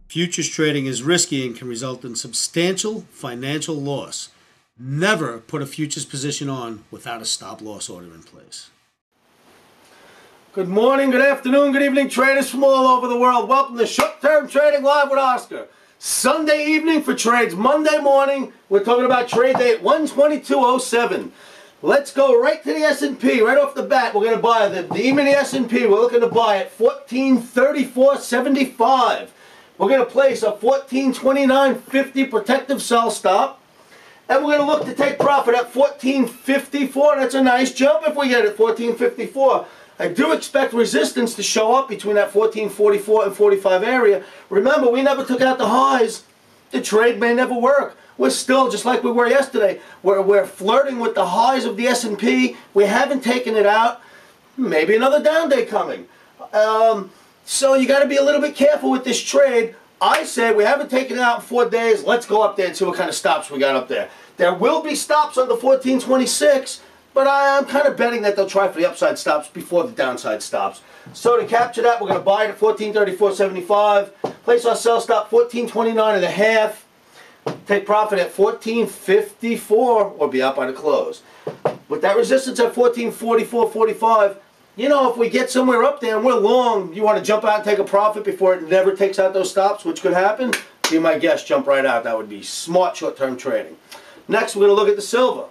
Futures trading is risky and can result in substantial financial loss. Never put a futures position on without a stop-loss order in place. Good morning, good afternoon, good evening, traders from all over the world. Welcome to Short-Term Trading Live with Oscar. Sunday evening for trades. Monday morning, we're talking about trade day at 122.07. Let's go right to the S&P. Right off the bat, we're going to buy the E-mini S&P. We're looking to buy at 1434.75. We're going to place a 1429.50 protective sell stop. And we're going to look to take profit at 1454. That's a nice jump if we get it, 1454. I do expect resistance to show up between that 1444 and 45 area. Remember, we never took out the highs. The trade may never work. We're still, just like we were yesterday, we're flirting with the highs of the S&P. We haven't taken it out. Maybe another down day coming. So you got to be a little bit careful with this trade. I say we haven't taken it out in 4 days. Let's go up there and see what kind of stops we got up there. There will be stops on the 1426, but I'm kind of betting that they'll try for the upside stops before the downside stops. So to capture that, we're going to buy it at 1434.75. Place our sell stop 1429.5. Take profit at 1454 or be out by the close. With that resistance at 1444.45, you know, if we get somewhere up there and we're long, you want to jump out and take a profit before it never takes out those stops, which could happen, be my guest, jump right out. That would be smart short-term trading. Next, we're going to look at the silver.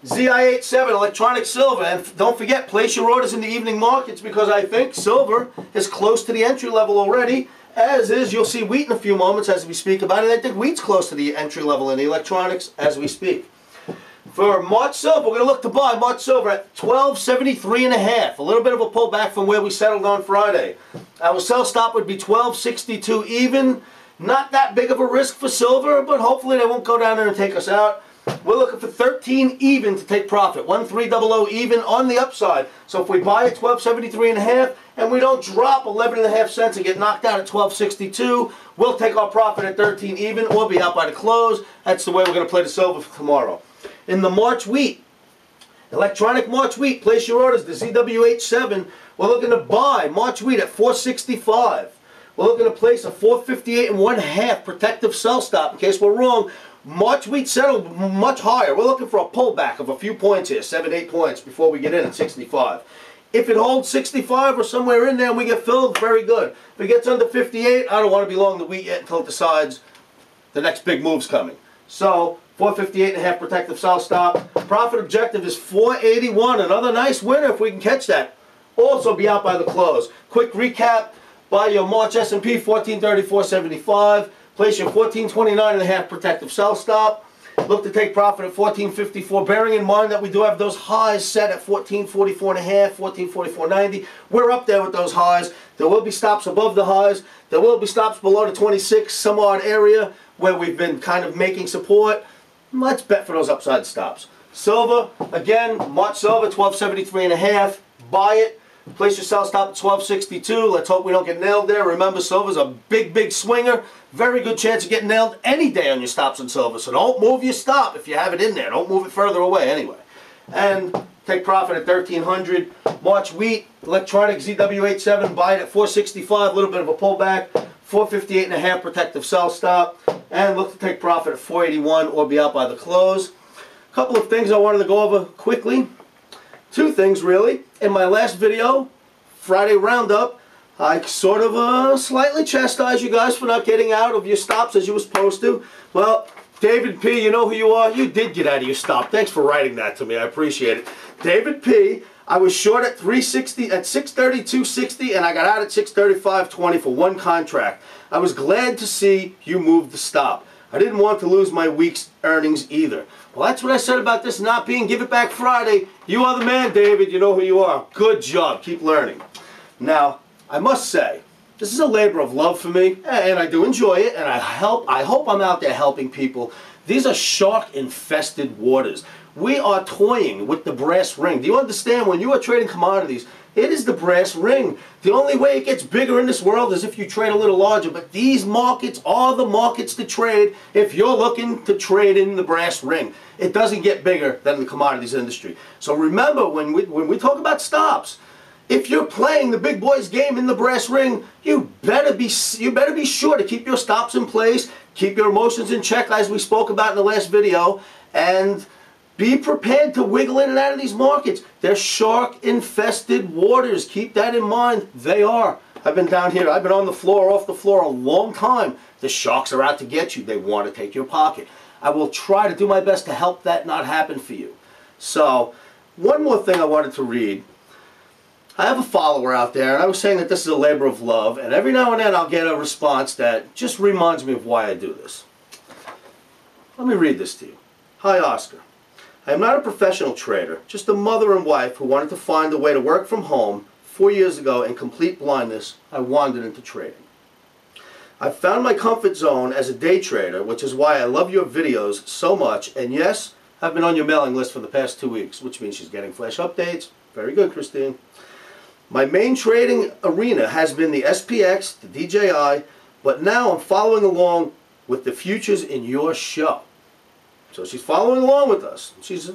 ZI87, electronic silver. And don't forget, place your orders in the evening markets because I think silver is close to the entry level already. As is, you'll see wheat in a few moments as we speak about it. I think wheat's close to the entry level in the electronics as we speak. For March silver, we're going to look to buy March silver at 1273.5. A little bit of a pullback from where we settled on Friday. Our sell stop would be 1262 even. Not that big of a risk for silver, but hopefully they won't go down there and take us out. We're looking for 13 even to take profit. 1300 even on the upside. So if we buy at 1273.5 and we don't drop 11.5 cents and get knocked out at 1262, we'll take our profit at 13 even or be out by the close. That's the way we're going to play the silver for tomorrow. In the March wheat, electronic March wheat, place your orders, the ZWH7. We're looking to buy March wheat at 465. We're looking to place a 458.5 protective sell stop in case we're wrong. March wheat settled much higher. We're looking for a pullback of a few points here, 7-8 points before we get in at 65. If it holds 65 or somewhere in there and we get filled, very good. If it gets under 58, I don't want to be long the wheat yet until it decides the next big move's coming. So 458.5 protective sell stop. Profit objective is 481. Another nice winner if we can catch that. Also be out by the close. Quick recap. Buy your March S&P 1434.75. Place your 1429.5 protective sell stop. Look to take profit at 1454. Bearing in mind that we do have those highs set at 1444.5, 1444.90. We're up there with those highs. There will be stops above the highs. There will be stops below the 26 some odd area where we've been kind of making support. Let's bet for those upside stops. Silver, again, March silver, 1273.5. Buy it. Place your sell stop at 1262. Let's hope we don't get nailed there. Remember, silver's a big, big swinger. Very good chance of getting nailed any day on your stops in silver. So don't move your stop if you have it in there. Don't move it further away anyway. And take profit at 1300. March wheat, electronic ZWH7. Buy it at 465. A little bit of a pullback. 458.5 protective sell stop. And look to take profit at 481 or be out by the close. A couple of things I wanted to go over quickly. Two things really. In my last video, Friday Roundup, I sort of slightly chastised you guys for not getting out of your stops as you were supposed to. Well, David P., you know who you are. You did get out of your stop. Thanks for writing that to me. I appreciate it. David P., I was short at 360 at 632.60 and I got out at 635.20 for one contract. I was glad to see you move the stop. I didn't want to lose my week's earnings either. Well, that's what I said about this not being Give It Back Friday. You are the man, David. You know who you are. Good job. Keep learning. Now, I must say, this is a labor of love for me, and I do enjoy it, and I hope I'm out there helping people. These are shark-infested waters. We are toying with the brass ring. Do you understand? When you are trading commodities, it is the brass ring. The only way it gets bigger in this world is if you trade a little larger. But these markets are the markets to trade if you're looking to trade in the brass ring. It doesn't get bigger than the commodities industry. So remember, when we talk about stops, if you're playing the big boys game in the brass ring, you better be sure to keep your stops in place, keep your emotions in check, as we spoke about in the last video, and be prepared to wiggle in and out of these markets. They're shark-infested waters. Keep that in mind. They are. I've been down here. I've been on the floor, off the floor a long time. The sharks are out to get you. They want to take your pocket. I will try to do my best to help that not happen for you. So, one more thing I wanted to read. I have a follower out there, and I was saying that this is a labor of love, and every now and then I'll get a response that just reminds me of why I do this. Let me read this to you. Hi, Oscar. I am not a professional trader, just a mother and wife who wanted to find a way to work from home. 4 years ago, in complete blindness, I wandered into trading. I found my comfort zone as a day trader, which is why I love your videos so much, and yes, I've been on your mailing list for the past 2 weeks, which means she's getting flash updates. Very good, Christine. My main trading arena has been the SPX, the DJI, but now I'm following along with the futures in your show. So she's following along with us. She's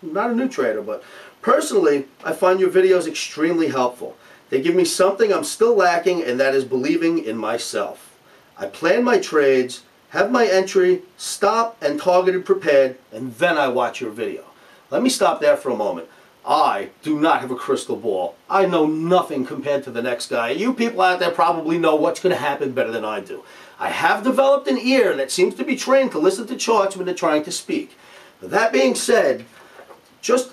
not a new trader, but personally, I find your videos extremely helpful. They give me something I'm still lacking, and that is believing in myself. I plan my trades, have my entry, stop, and targeted prepared, and then I watch your video. Let me stop there for a moment. I do not have a crystal ball. I know nothing compared to the next guy. You people out there probably know what's going to happen better than I do. I have developed an ear that seems to be trained to listen to charts when they're trying to speak. That being said, just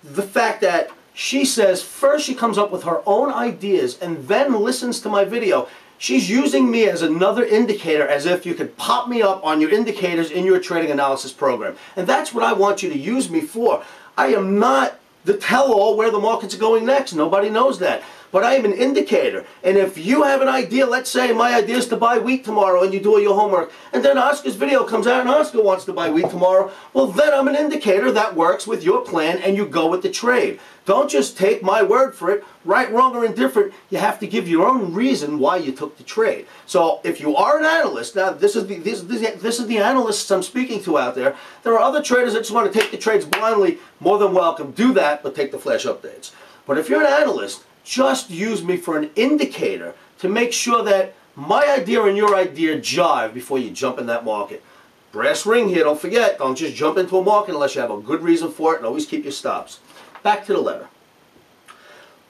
the fact that she says first she comes up with her own ideas and then listens to my video, she's using me as another indicator, as if you could pop me up on your indicators in your trading analysis program. And that's what I want you to use me for. I am not the tell-all where the markets are going next. Nobody knows that. But I am an indicator. And if you have an idea, let's say my idea is to buy wheat tomorrow, and you do all your homework, and then Oscar's video comes out and Oscar wants to buy wheat tomorrow, well then I'm an indicator that works with your plan and you go with the trade. Don't just take my word for it. Right, wrong, or indifferent, you have to give your own reason why you took the trade. So if you are an analyst, now this is the analysts I'm speaking to out there. There are other traders that just want to take the trades blindly. More than welcome. Do that, but take the flash updates. But if you're an analyst, just use me for an indicator to make sure that my idea and your idea jive before you jump in that market. Brass ring here, don't forget, don't just jump into a market unless you have a good reason for it, and always keep your stops. Back to the letter.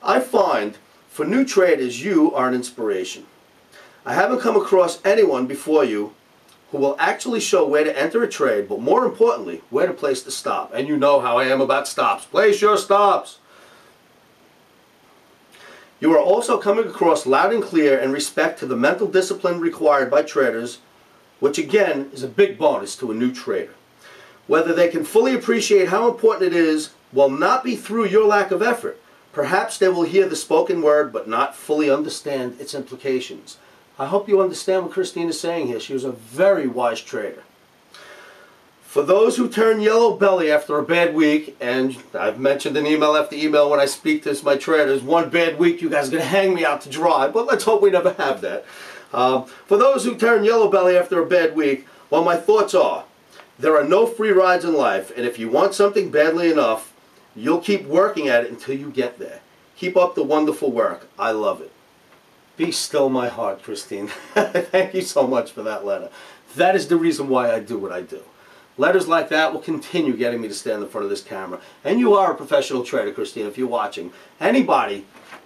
I find for new traders you are an inspiration. I haven't come across anyone before you who will actually show where to enter a trade, but more importantly, where to place the stop. And you know how I am about stops. Place your stops. You are also coming across loud and clear in respect to the mental discipline required by traders, which again is a big bonus to a new trader. Whether they can fully appreciate how important it is will not be through your lack of effort. Perhaps they will hear the spoken word but not fully understand its implications. I hope you understand what Christine is saying here. She was a very wise trader. For those who turn yellow belly after a bad week, and I've mentioned in email after email when I speak to my traders, one bad week you guys are going to hang me out to dry, but let's hope we never have that. For those who turn yellow belly after a bad week, well, my thoughts are, there are no free rides in life, and if you want something badly enough, you'll keep working at it until you get there. Keep up the wonderful work. I love it. Be still my heart, Christine. Thank you so much for that letter. That is the reason why I do what I do. Letters like that will continue getting me to stand in front of this camera. And you are a professional trader, Christine, if you're watching. Anybody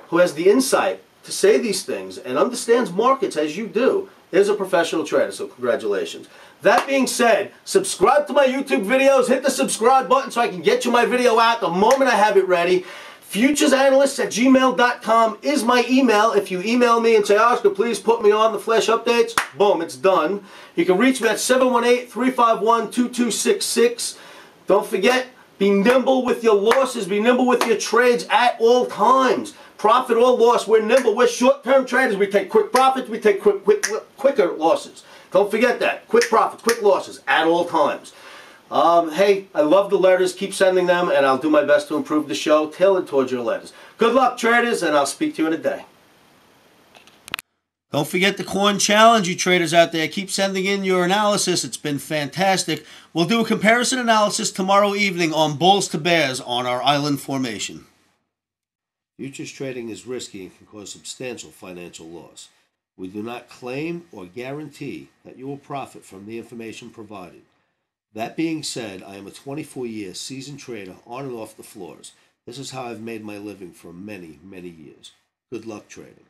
who has the insight to say these things and understands markets as you do is a professional trader, so congratulations. That being said, subscribe to my YouTube videos, hit the subscribe button so I can get you my video out the moment I have it ready. futuresanalysts@gmail.com is my email. If you email me and say, Oscar, please put me on the flash updates, boom, it's done. You can reach me at 718-351-2266. Don't forget, be nimble with your losses, be nimble with your trades at all times. Profit or loss, we're nimble, we're short-term traders. We take quick profits, we take quicker losses. Don't forget that. Quick profits, quick losses at all times. Hey, I love the letters. Keep sending them, and I'll do my best to improve the show tailored towards your letters. Good luck, traders, and I'll speak to you in a day. Don't forget the coin challenge, you traders out there. Keep sending in your analysis. It's been fantastic. We'll do a comparison analysis tomorrow evening on bulls to bears on our island formation. Futures trading is risky and can cause substantial financial loss. We do not claim or guarantee that you will profit from the information provided. That being said, I am a 24-year seasoned trader on and off the floors. This is how I've made my living for many, many years. Good luck trading.